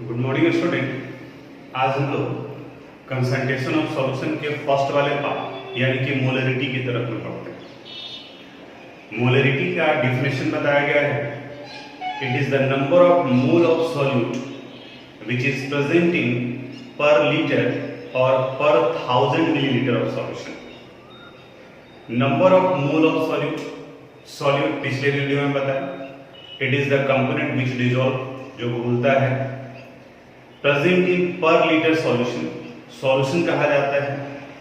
Good morning student. आज हम लोग कंसंट्रेशन ऑफ सॉल्यूशन के फर्स्ट वाले पार्ट यानी कि मोलरिटी की तरफ में पढ़ते हैं। मोलरिटी का डिफिनेशन बताया गया है, it is the number of mole of solute which is present in पर लीटर और पर 1000 millilitre of solution. Number of mole of solute पिछले वीडियो में बताया, it is the component which dissolve, जो घुलता है। प्रेजेंट इन पर लीटर सॉल्यूशन, सॉल्यूशन कहा जाता है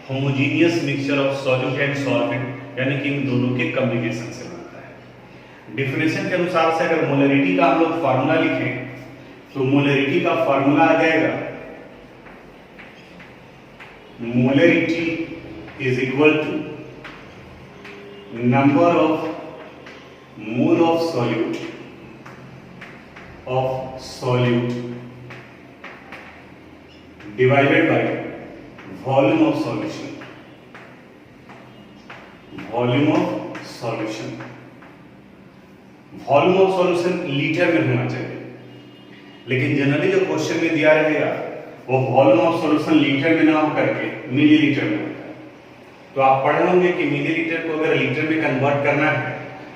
homogeneous mixture of solute and solvent, यानी कि इन दोनों के कॉम्बिनेशन से बनता है। डिफिनेशन के अनुसार से अगर मोलरिटी का हम लोग फार्मूला लिखें तो मोलरिटी का फार्मूला आ जाएगा, molarity is equal to number of mole of solute divided by volume of solution। Volume of solution litre में होना चाहिए, लेकिन जनरली जो क्वेश्चन में दिया रहेगा वो वॉल्यूम ऑफ सॉल्यूशन लीटर में ना हो करके मिलीलीटर में होता है। तो आप पढ़े होंगे कि मिलीलीटर को अगर लीटर में कन्वर्ट करना है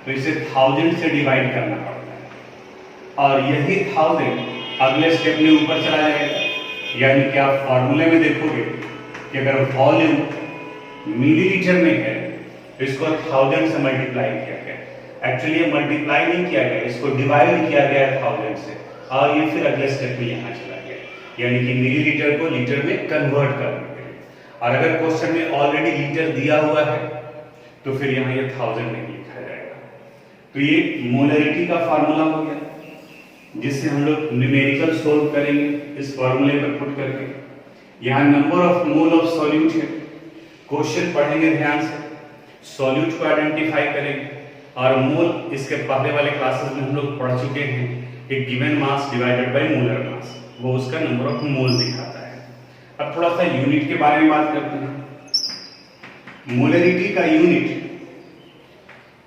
तो इसे 1000 से डिवाइड करना पड़ता है, और यही 1000 अगले स्टेप में ऊपर चला जाएगा। यानी कि आप फॉर्मूले में देखोगे कि अगर वॉल्यूम मिलीलीटर में है तो इसको 1000 से मल्टीप्लाई किया गया। एक्चुअली ये मल्टीप्लाई नहीं किया गया, इसको डिवाइड किया गया 1000 से, और ये फिर अगले स्टेप में यहाँ चला गया, यानी कि मिलीलीटर को लीटर में कन्वर्ट करने के लिए। और अगर क्वेश्चन में ऑलरेडी लीटर दिया हुआ है तो फिर यहाँ ये 1000 नहीं लिखा जाएगा। तो ये मोलरिटी का फार्मूला हो गया, जिससे हम लोग न्यूमेरिकल सोल्व करेंगे इस फॉर्मूले पर पुट करके। यहाँ number of mole of solute है, क्वेश्चन पढ़ेंगे ध्यान से, सॉल्यूट को आइडेंटिफाई करेंगे, और मोल इसके पहले वाले क्लासेस में हम लोग पढ़ चुके हैं कि given mass divided by molar मास, वो उसका नंबर ऑफ मोल दिखाता है। अब थोड़ा सा यूनिट के बारे में बात करते हैं। मोलरिटी का यूनिट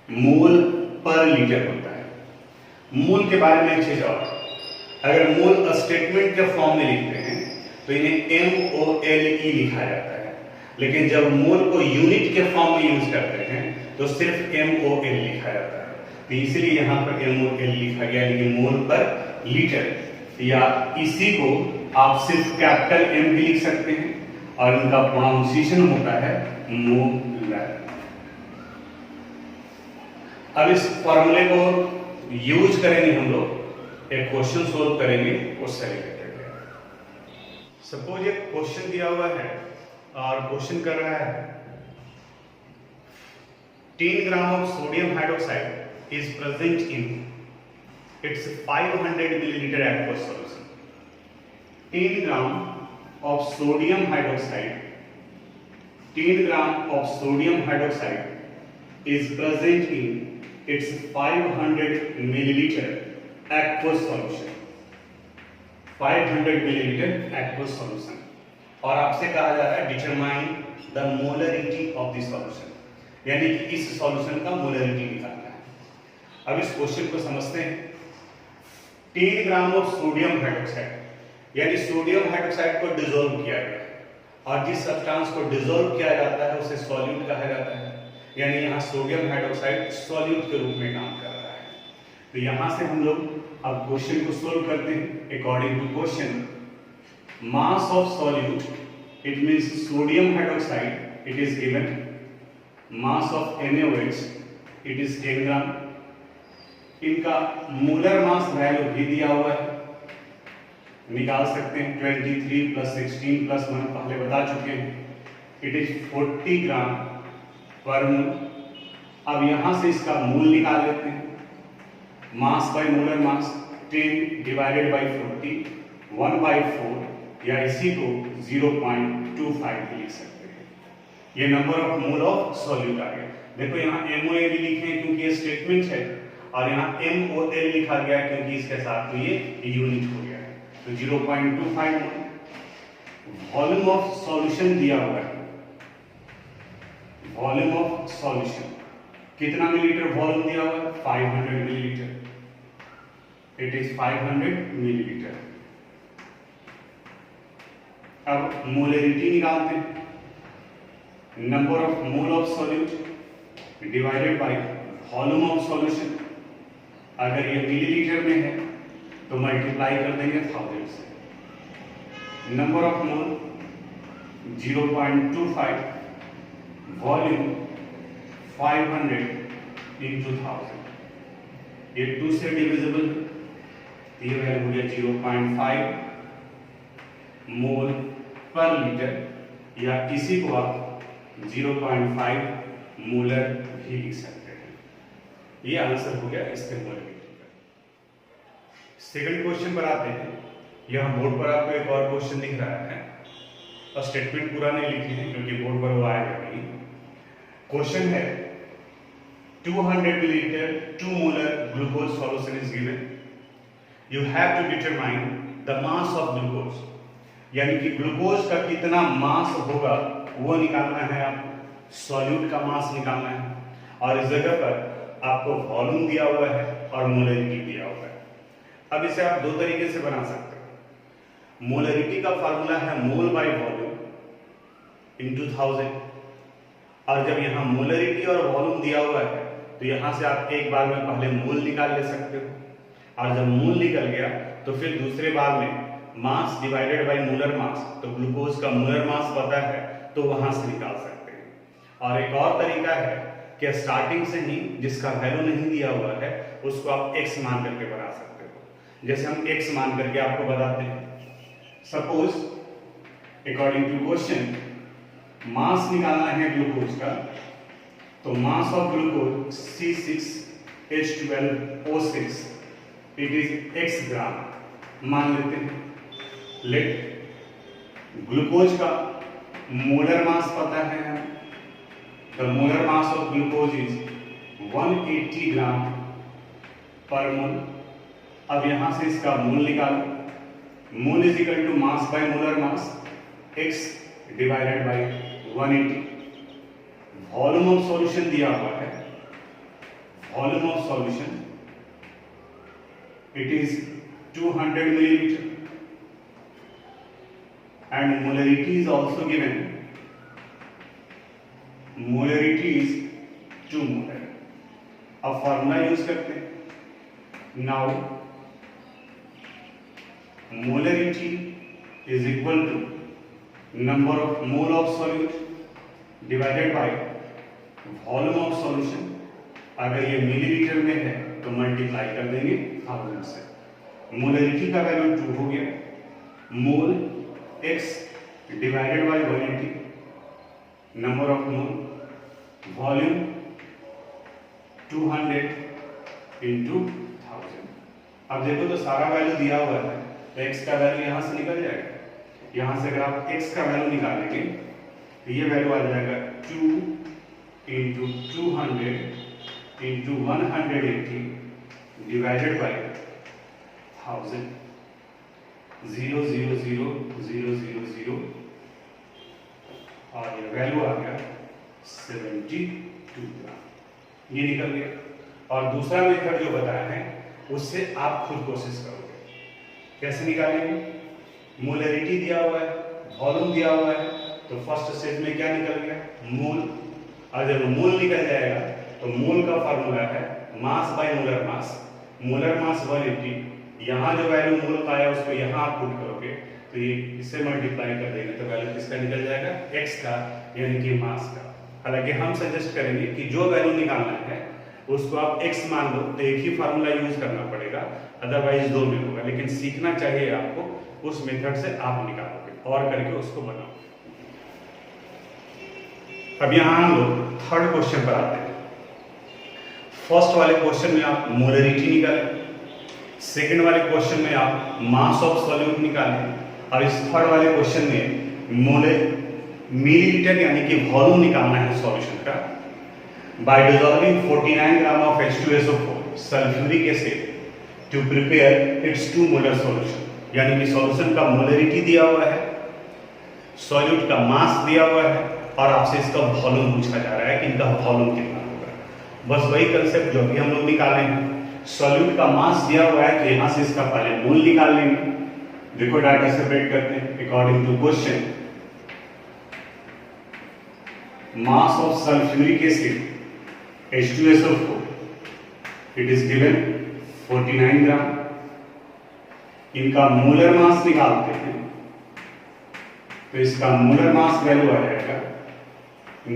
मोल पर लीटर होता है। मोल के बारे में एक चीज और, अगर मोल स्टेटमेंट के फॉर्म में लिखते हैं तो इन्हें MOLE लिखा जाता है, लेकिन जब मोल को यूनिट के फॉर्म में यूज करते हैं तो सिर्फ MOL लिखा जाता है। तो इसलिए यहाँ पर MOL लिखा गया, यानी कि मोल पर लीटर, या इसी को आप सिर्फ कैपिटल M भी लिख सकते हैं, और इनका प्रोनाउंसिएशन होता है मोलर। अब इस फॉर्मूले को यूज करेंगे हम लोग, एक क्वेश्चन सोल्व करेंगे उससे रिलेटेड। सपोज एक क्वेश्चन दिया हुआ है और क्वेश्चन कर रहा है 10 gram of sodium hydroxide is present in its 500 millilitre aqueous solution. 10 gram of sodium hydroxide, 10 gram of sodium hydroxide is present in its 500 millilitre aqueous solution, 500 millilitre aqueous solution, और आपसे कहा जा रहा है determine the molarity of the solution, यानी कि इस solution का मोलरिटी निकालना है। अब इस क्वेश्चन को समझते हैं। 10 ग्राम ऑफ सोडियम हाइड्रोक्साइड, यानी सोडियम हाइड्रोक्साइड को डिसॉल्व किया गया, और जिस सब्सटेंस को डिसॉल्व किया जाता है उसे सॉल्यूट कहा जाता है, यानी यहाँ सोडियम हाइड्रोक्साइड सॉल्यूट के रूप में काम कर रहा है। तो यहाँ से हम लोग अब क्वेश्चन को सोल्व करते हैं according to question. Mass of solute, it means sodium hydroxide, it is given mass of NaOH, it is 10 gram. इनका मोलर मास वैल्यू भी दिया हुआ है, निकाल सकते हैं 23 + 16 + 1, पहले बता चुके हैं, it is 40 gram per mole. अब यहां से इसका मूल निकाल लेते हैं। मास by molar mass 10 divided by 40, 1/4, या इसी को 0.25 भी लिख सकते हैं। ये number of mole of solute आ गया। देखो यहाँ MOL लिखे हैं क्योंकि ये स्टेटमेंट है, और यहाँ MOL लिखा गया क्योंकि इसके साथ तो ये यूनिट हो गया है। तो 0.25 मोल। वॉल्यूम ऑफ सॉल्यूशन दिया हुआ है, वॉल्यूम ऑफ सॉल्यूशन कितना मिलीलीटर वॉल्यूम दिया हुआ है? 500 मिलीलीटर। It is 500 millilitre. अब मोलरिटी निकालते हैं, number of mole of solute divided by volume of solution. अगर ये मिलीलीटर में है तो मल्टीप्लाई कर देंगे 1000 से। Number of mole 0.25, volume 500 into 1000, ये 2 से डिविजिबल, ये वैल्यू हो गया 0.5 मोल पर लीटर, या इसी को आप 0.5 मोलर भी लिख सकते हैं। ये आंसर हो गया इसके मोलरिटी का। सेकंड क्वेश्चन पर आते हैं। यहाँ बोर्ड पर आपको एक और क्वेश्चन दिख रहा है, और स्टेटमेंट पूरा नहीं लिखे हैं क्योंकि बोर्ड पर वो आएगा नहीं। क्वेश्चन है 200 millilitre 2 molar glucose solution is given, you have to determine the mass of glucose, यानी कि ग्लूकोज का कितना मास होगा वो निकालना है आपको, सॉल्यूट का मास निकालना है, और इस जगह पर आपको वॉल्यूम दिया हुआ है और मोलरिटी दिया हुआ है। अब इसे आप दो तरीके से बना सकते हो। मोलरिटी का फार्मूला है मोल बाय वॉल्यूम इंटू 1000, और जब यहाँ मोलरिटी और वॉल्यूम दिया हुआ है तो यहाँ से आप एक बार में पहले मोल निकाल ले सकते हो, और जब मोल निकल गया तो फिर दूसरे बार में मास डिवाइडेड बाय मोलर मास, तो ग्लूकोज का मोलर मास पता है तो वहां से निकाल सकते हैं। और एक और तरीका है कि स्टार्टिंग से ही जिसका वैल्यू नहीं दिया हुआ है उसको आप x मान करके बना सकते हो। जैसे हम x मान करके आपको बताते हैं, suppose according to question mass निकालना है ग्लूकोज का, तो mass of glucose C6H12O6 it is x gram मान लेते हैं। लेट ग्लूकोज का मोलर मास पता है हमें, the molar mass of glucose is 180 gram per mole. अब यहां से इसका मोल निकालो, mole is equal to mass by molar mass x divided by 180। Volume of solution दिया हुआ है, volume of solution it is 200 millilitre and molarity is also given, molarity is 2 molar। अब formula use करते हैं, now molarity is equal to number of mole of solute divided by volume of solution। अगर ये millilitre में है तो multiply कर देंगे 1000 से। मोलरिटी का वैल्यू 2 हो गया, मोल x divided by 180, number of mole, volume 200 into 1000। अब देखो तो सारा वैल्यू दिया हुआ है, तो x का वैल्यू यहां से निकल जाएगा। यहां से अगर आप x का वैल्यू निकालेंगे तो ये वैल्यू आ जाएगा 2 इंटू 200 इंटू 180 डिवाइडेड बाय 1000, 0 0 0 0 0 0, और ये वैल्यू आ गया 72 ग्राम, ये निकल गया। और दूसरा मेथड जो बताया है उससे आप खुद कोशिश करोगे। कैसे निकालेंगे? मोलरिटी दिया हुआ है, वॉल्यूम दिया हुआ है, तो फर्स्ट स्टेज में क्या निकल गया? मोल। और जब मोल निकल जाएगा तो मोल का फॉर्मूला है मास by molar mass, molar mass 180। यहाँ जो वैल्यू मोल का आया उसको यहाँ आप पुट करोगे तो ये इससे मल्टीप्लाई कर देंगे तो वैल्यू किसका निकल जाएगा? x का, यानी कि मास का। हालांकि हम सजेस्ट करेंगे कि जो वैल्यू निकालना है उसको आप x मान लो तो एक ही फार्मूला यूज करना पड़ेगा, अदरवाइज दो में होगा। लेकिन सीखना चाहिए आपको, उस मेथड से आप निकालोगे और करके उसको बनाओ। अब यहाँ हम लोग थर्ड क्वेश्चन पर आते हैं। फर्स्ट वाले क्वेश्चन में आप मोलरिटी निकालें, सेकंड वाले क्वेश्चन में आप मास ऑफ सॉल्यूट निकालें, और इस थर्ड वाले क्वेश्चन में मिलीलीटर यानी कि वॉल्यूम निकालना है सॉल्यूशन का। By dissolving 49 gram of H2SO4 sulphuric acid to prepare its 2 molar solution, यानी कि सॉल्यूशन का मोलरिटी दिया हुआ है, सॉल्यूट का मास दिया हुआ है, और आपसे इसका वॉल्यूम पूछा जा रहा है कि इनका वॉल्यूम कितना होगा। बस वही कंसेप्ट जो भी हम लोग निकाले हैं। सॉल्यूट का मास दिया हुआ है तो यहाँ से इसका पहले मोल निकाल लेंगे, देखो डाटा सेपरेट करते हैं according to question. Mass of sulphuric acid H2SO4 it is given 49 gram. इनका मोलर मास निकालते हैं तो इसका मोलर मास वैल्यू आ जाएगा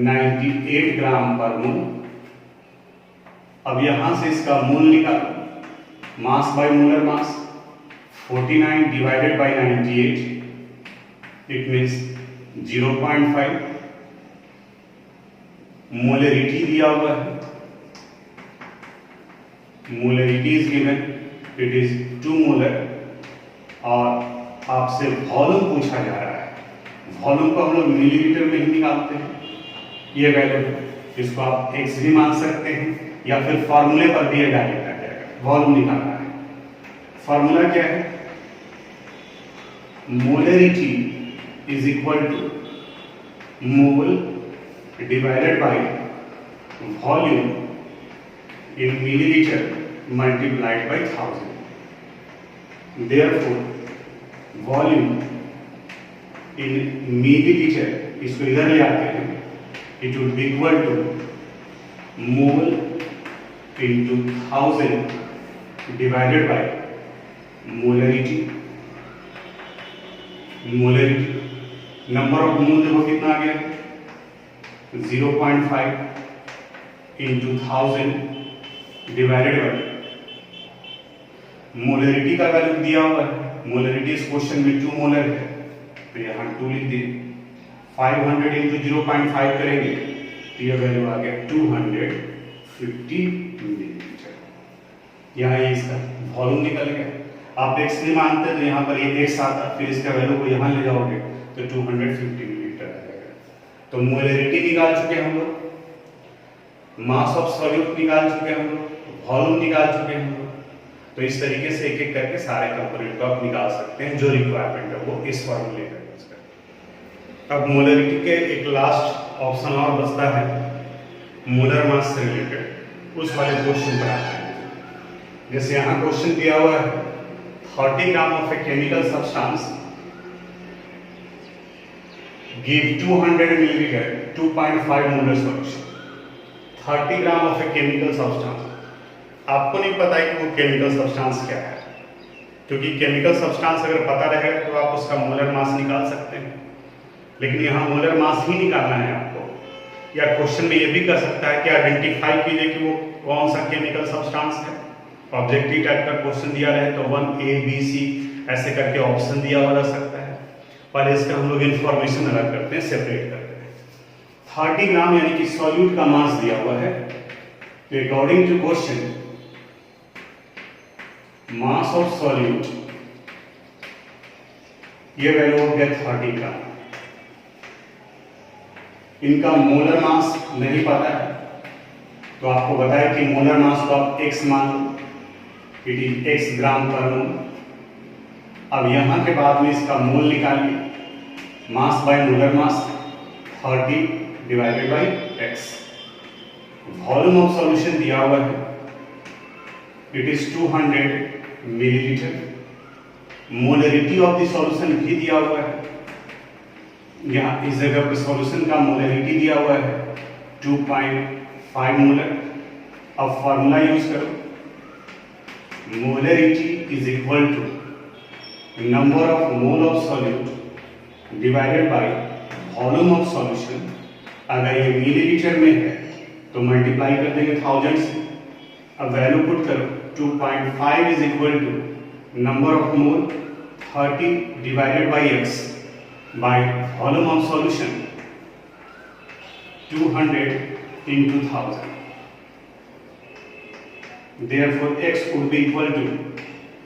98 ग्राम पर मोल। अब यहां से इसका मोल निकालो, मास by molar mass 49 divided by 98 it means 0.5। Molarity दिया हुआ है, molarity is given it is 2 molar. और आपसे वॉल्यूम पूछा जा रहा है, वॉल्यूम को हम लोग मिलीलीटर में ही निकालते हैं। ये वैल्यू इसको आप x भी मान सकते हैं या फिर फॉर्मूले पर भी डायरेक्ट आ जाएगा। वॉल्यूम निकालना है, फॉर्मूला क्या है? Molarity is equal to mole divided by volume in millilitre multiplied by 1000। Therefore, volume in millilitre, इसको इधर ले आते हैं, it would be equal to mole into 1000 divided by molarity. Molarity number of mole देखो कितना आ गया, 0.5 इंटू 1000 डिवाइडेड बाय मोलरिटी का वैल्यू दिया हुआ है। मोलरिटी इस क्वेश्चन में 2 मोलर है तो यहाँ 2 लिख दिए। 500 इंटू 0.5 करेंगे तो यह वैल्यू आ गया 250 मिलीलीटर। यहाँ ये इसका वॉल्यूम निकल गया। आप x नहीं मानते तो यहाँ पर ये x आता, फिर इसका वैल्यू को यहाँ ले जाओगे तो 250 मिलीलीटर आ जाएगा। तो मोलरिटी निकाल चुके हम लोग, मास ऑफ सॉल्यूट निकाल चुके हम लोग, वॉल्यूम निकाल चुके हम लोग। तो इस तरीके से एक एक करके सारे कंपोनेंट को आप निकाल सकते हैं, जो रिक्वायरमेंट है वो इस फॉर्मूले का यूज करके। अब मोलरिटी के एक लास्ट ऑप्शन और बचता है मोलर मास से रिलेटेड, उस वाले क्वेश्चन पर आते हैं। जैसे यहाँ क्वेश्चन दिया हुआ है 30 gram of a chemical substance give 200 millilitre 2.5 molar solution. 30 gram of a chemical substance, आपको नहीं पता है कि वो केमिकल सब्सटेंस क्या है, क्योंकि केमिकल सब्सटेंस अगर पता रहे तो आप उसका मोलर मास निकाल सकते हैं, लेकिन यहाँ मोलर मास ही निकालना है आपको। या क्वेश्चन में ये भी कर सकता है कि आइडेंटिफाई कीजिए कि वो कौन सा केमिकल सब्सटेंस है। ऑब्जेक्टिव टाइप का क्वेश्चन दिया रहे तो 1 A B C ऐसे करके ऑप्शन दिया हुआ रह सकता है। पहले इसका हम लोग इंफॉर्मेशन अलग करते हैं, सेपरेट करते हैं। 30 ग्राम यानी कि सॉल्यूट का मास दिया हुआ है, तो according to question mass of solute, ये वैल्यू हो गया 30 ग्राम। इनका मोलर मास नहीं पता है तो आपको बताया कि मोलर मास को आप x मान लो, it is x gram per mole. अब यहां के बाद में इसका मोल निकालिए, मास by molar mass 30 divided by x। Volume of solution दिया हुआ है, it is 200 millilitre. Molarity of the solution भी दिया हुआ है, यहाँ इस जगह पर सॉल्यूशन का मोलरिटी दिया हुआ है 2.5 मोलर। अब फॉर्मूला यूज करो, molarity is equal to number of mole of solute divided by volume of solution. अगर ये मिलीलीटर में है तो मल्टीप्लाई कर देंगे 1000 से। अब वैल्यू पुट करो, 2.5 is equal to number of mole 30 divided by x by volume of solution 200 into 1000. Therefore x would be equal to,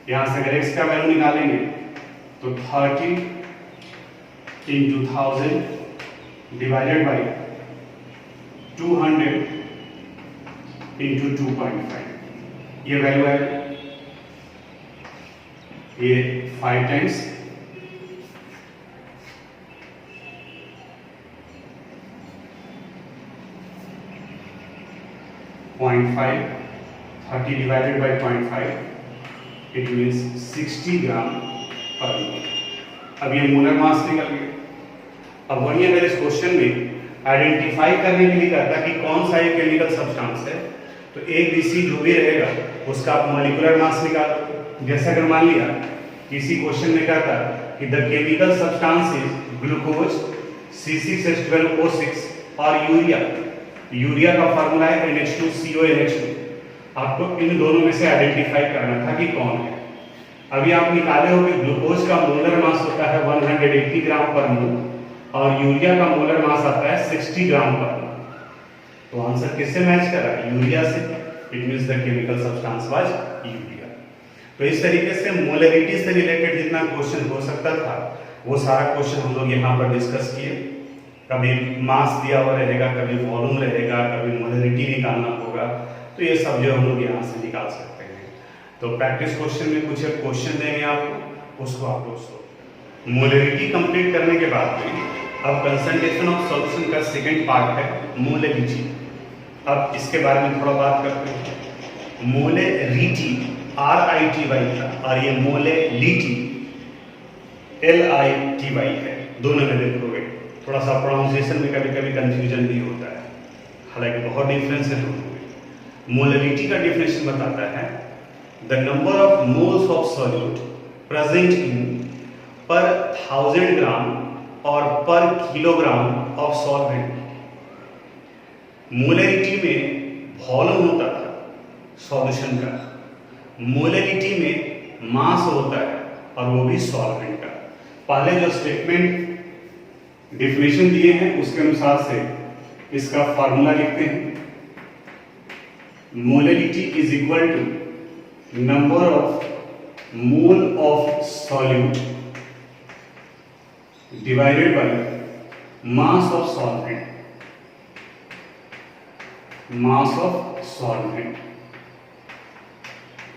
यहाँ से अगर x का वैल्यू निकालेंगे तो 30 into 1000 divided by 200 into 2.5। ये वैल्यू है, ये 5 times 0.5, 30 divided by 0.5, it means 60 gram पर मोल। अब ये मोलर मास निकल गया। अब वही अगर इस क्वेश्चन में आइडेंटिफाई करने के लिए कहता कि कौन सा ये केमिकल सब्सटेंस है, तो ए बी सी जो भी रहेगा उसका आप मॉलिक्यूलर मास निकालो। जैसे अगर मान लिया किसी क्वेश्चन में कहता कि the chemical substance is glucose C6H12O6 और यूरिया, यूरिया का फार्मूला है NH2CONH2। आपको इन दोनों में से आइडेंटिफाई करना था कि कौन है। अभी आप निकाले हो कि ग्लूकोज का मोलर मास होता है 180 ग्राम पर मोल और यूरिया का मोलर मास आता है 60 ग्राम पर मोल। तो आंसर किससे मैच कर रहा है? यूरिया से। It means the chemical substance was urea. तो इस तरीके से मोलरिटी से रिलेटेड जितना क्वेश्चन हो सकता था वो सारा क्वेश्चन हम लोग यहाँ पर डिस्कस किए। कभी मास दिया हुआ रहेगा, कभी वॉल्यूम रहेगा, कभी मोलरिटी निकालना होगा, तो ये सब जो हम लोग यहाँ से निकाल सकते हैं। तो प्रैक्टिस क्वेश्चन में कुछ क्वेश्चन देंगे आपको, उसको आप लोग सोल्व। मोलरिटी कंप्लीट करने के बाद में अब कंसंट्रेशन ऑफ सॉल्यूशन का सेकंड पार्ट है मोलरिटी। अब इसके बारे में थोड़ा बात करते हैं। मोलरिटी RITY था और ये मोलरिटी LITY है। दोनों में देखोगे थोड़ा सा प्रोनाउंसिएशन में कभी कभी कंफ्यूजन भी होता है, हालांकि बहुत डिफरेंस है दोनों में। मोलरिटी का डिफिनेशन बताता है the number of moles of solute present in पर 1000 ग्राम और पर किलोग्राम ऑफ सॉल्वेंट। मोलरिटी में वॉल्यूम होता था सॉल्यूशन का, मोलरिटी में मास होता है और वो भी सॉल्वेंट का। पहले जो स्टेटमेंट डिफिनेशन दिए हैं उसके अनुसार से इसका फार्मूला लिखते हैं। Molarity is equal to number of mole of solute divided by mass of solvent, mass of solvent.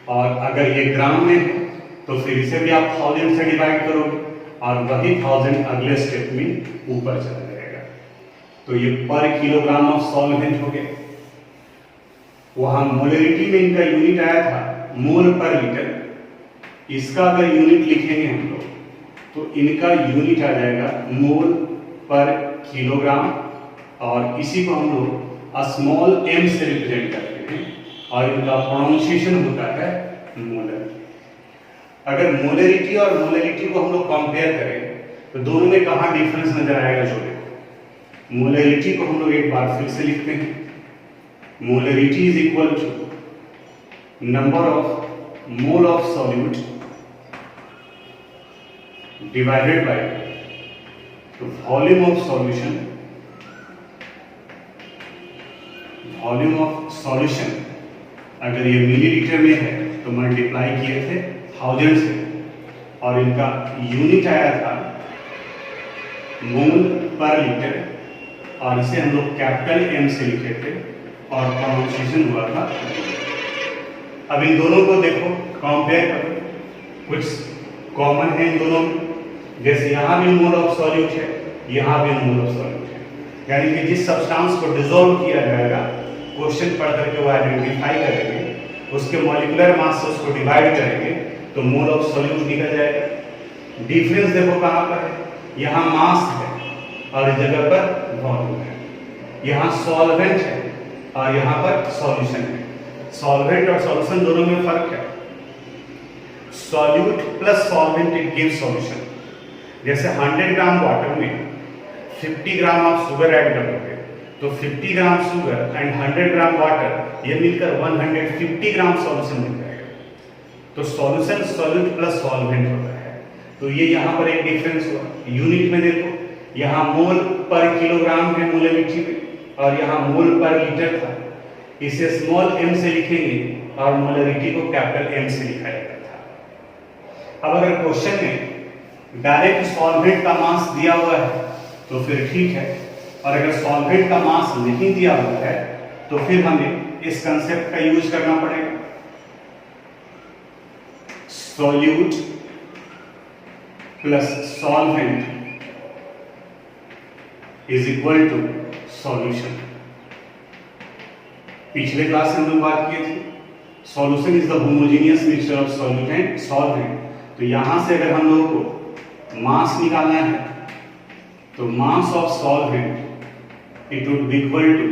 और अगर ये ग्राम में है तो फिर इसे भी आप 1000 से डिवाइड करोगे और वही 1000 अगले स्टेप में ऊपर चला जाएगा। तो ये पर किलोग्राम ऑफ सॉल्वेंट हो गया। वहां मोलरिटी में इनका यूनिट आया था मोल पर लीटर। इसका अगर यूनिट लिखेंगे हम लोग तो इनका यूनिट आ जाएगा मोल पर किलोग्राम, और इसी को हम लोग स्मॉल m से रिप्रेजेंट करते हैं और इनका प्रोनाउंसिएशन होता है मोलर। अगर मोलरिटी और मोलरिटी को हम लोग कंपेयर करें तो दोनों में कहां डिफरेंस नजर आएगा? जो देखो, मोलरिटी को हम लोग एक बार फिर से लिखते हैं। Molarity is equal to number of mole of solute divided by volume of solution, volume of solution. अगर ये मिलीलीटर में है तो मल्टीप्लाई किए थे 1000 से और इनका यूनिट आया था मोल पर लीटर और इसे हम लोग कैपिटल M से लिखे थे और प्रोनाउंसिएशन हुआ था। अब इन दोनों को देखो, कंपेयर करो, कुछ कॉमन है इन दोनों में। जैसे यहाँ भी मोल ऑफ सॉल्यूट है, यहाँ भी मोल ऑफ सॉल्यूट है, यानी कि जिस सब्सटेंस को डिसॉल्व किया जाएगा क्वेश्चन पढ़ करके वो आइडेंटिफाई करेंगे, उसके मॉलिक्यूलर मास से उसको डिवाइड करेंगे तो मोल ऑफ सॉल्यूट निकल जाएगा। डिफरेंस देखो कहाँ पर है, यहाँ मास है और इस जगह पर वॉल्यूम है। यहाँ सॉल्वेंट है और यहाँ पर सॉल्यूशन है। सॉल्वेंट और सॉल्यूशन दोनों में फर्क है। Solute plus solvent it gives solution. जैसे 100 ग्राम वाटर में 50 ग्राम आप शुगर ऐड करोगे तो 50 gram sugar and 100 gram water ये मिलकर 150 ग्राम सॉल्यूशन मिल जाएगा। तो सॉल्यूशन सॉल्यूट प्लस सॉल्वेंट होता है। तो ये यहाँ पर एक डिफरेंस हुआ। यूनिट में देखो, यहाँ मोल पर किलोग्राम है मोलरिटी में और यहाँ मोल पर लीटर था। इसे स्मॉल m से लिखेंगे और मोलरिटी को कैपिटल M से लिखा जाता था। अब अगर क्वेश्चन में डायरेक्ट सॉल्वेंट का मास दिया हुआ है तो फिर ठीक है, और अगर सॉल्वेंट का मास नहीं दिया हुआ है तो फिर हमें इस कंसेप्ट का यूज करना पड़ेगा। Solute plus solvent is equal to solution. पिछले क्लास में हम लोग बात किए थे solution is the homogeneous mixture of solute and solvent. तो यहां से अगर हम लोगों को मास निकालना है तो mass of solvent it would be equal to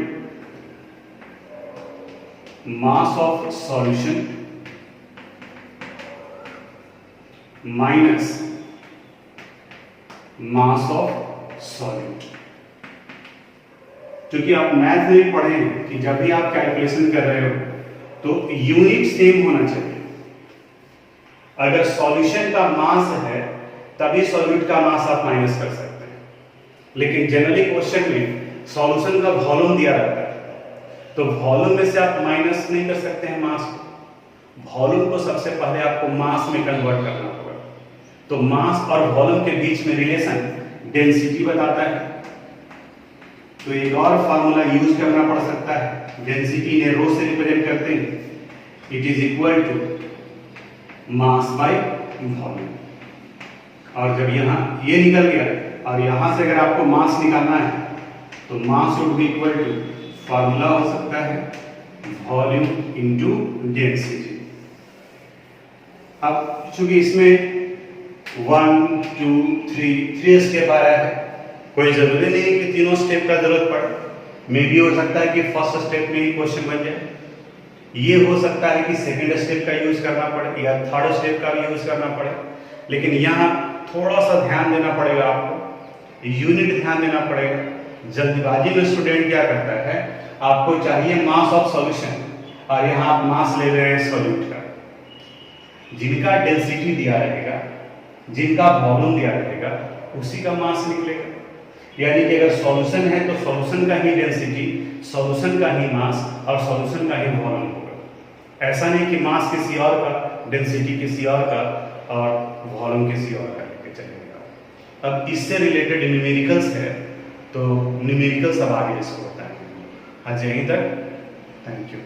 mass of solution minus mass of solute. क्योंकि आप मैथ में पढ़े हैं कि जब भी आप कैलकुलेशन कर रहे हो तो यूनिट सेम होना चाहिए। अगर सॉल्यूशन का मास है तभी सॉल्यूट का मास आप माइनस कर सकते हैं, लेकिन जनरली क्वेश्चन में सॉल्यूशन का वॉल्यूम दिया रहता है तो वॉल्यूम में से आप माइनस नहीं कर सकते हैं मास को। वॉल्यूम को सबसे पहले आपको मास में कन्वर्ट करना होगा। तो मास और वॉल्यूम के बीच में रिलेशन डेंसिटी बताता है। तो एक और फार्मूला यूज करना पड़ सकता है, डेंसिटी ने रो से रिप्रेजेंट करते हैं, it is equal to mass by volume. और जब यहां ये निकल गया और यहां से अगर आपको मास निकालना है तो mass would be equal to formula हो सकता है वॉल्यूम इनटू डेंसिटी। अब चूंकि इसमें 1 2 3 स्टेप आ रहा है, कोई जरूरी नहीं है कि तीनों स्टेप का जरूरत पड़े। मे भी हो सकता है कि फर्स्ट स्टेप में ही क्वेश्चन बन जाए, ये हो सकता है कि सेकंड स्टेप का यूज करना पड़े या थर्ड स्टेप का भी यूज करना पड़े। लेकिन यहाँ थोड़ा सा ध्यान देना पड़ेगा आपको, यूनिट ध्यान देना पड़ेगा। जल्दबाजी में स्टूडेंट क्या करता है, आपको चाहिए मास ऑफ सॉल्यूशन और यहाँ आप मास ले रहे हैं सॉल्यूट का। जिनका डेंसिटी दिया रहेगा, जिनका वॉल्यूम दिया रहेगा, उसी का मास निकलेगा। यानी कि अगर सॉल्यूशन है तो सॉल्यूशन का ही डेंसिटी, सॉल्यूशन का ही मास और सॉल्यूशन का ही वॉल्यूम होगा। ऐसा नहीं कि मास किसी और का, डेंसिटी किसी और का और वॉल्यूम किसी और का लेके चलेगा। अब इससे रिलेटेड न्यूमेरिकल्स है तो न्यूमेरिकल्स अब आगे इसको बताएंगे। आज यहीं तक, थैंक यू।